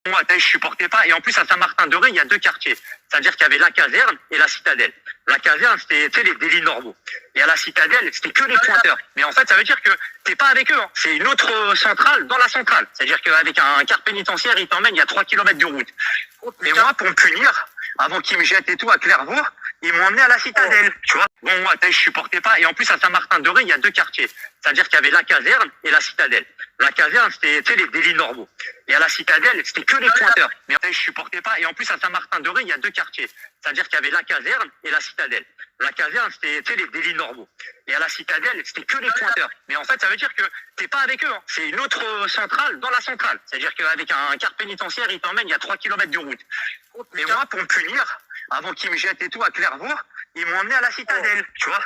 Moi, je supportais pas. Et en plus, à Saint-Martin-de-Ré, il y a deux quartiers. C'est-à-dire qu'il y avait la caserne et la citadelle. La caserne, c'était, tu sais, les délits normaux. Et à la citadelle, c'était que les pointeurs. Mais en fait, ça veut dire que t'es pas avec eux. Hein. C'est une autre centrale dans la centrale. C'est-à-dire qu'avec un quart pénitentiaire, il t'emmène, il y a 3 kilomètres de route. Et moi, pour me punir, avant qu'ils me jettent et tout à Clairvaux, ils m'ont emmené à la citadelle. Tu vois? Bon, moi, je supportais pas. Et en plus, à Saint-Martin-de-Ré, il y a deux quartiers. C'est-à-dire qu'il y avait la caserne et la citadelle. La caserne, c'était, tu sais, les délits normaux. Et à la citadelle, c'était que les pointeurs. Mais je supportais pas. Et en plus, à Saint-Martin-de-Ré, il y a deux quartiers. C'est-à-dire qu'il y avait la caserne et la citadelle. La caserne, c'était, tu sais, les délits normaux. Et à la citadelle, c'était que les pointeurs. Mais en fait, ça veut dire que t'es pas avec eux. Hein. C'est une autre centrale dans la centrale. C'est-à-dire qu'avec un quart pénitentiaire, il t'emmène, il y a 3 kilomètres de route. Et moi, pour me punir, avant qu'ils me jettent et tout à Clairvaux, ils m'ont emmené à la citadelle. Tu vois?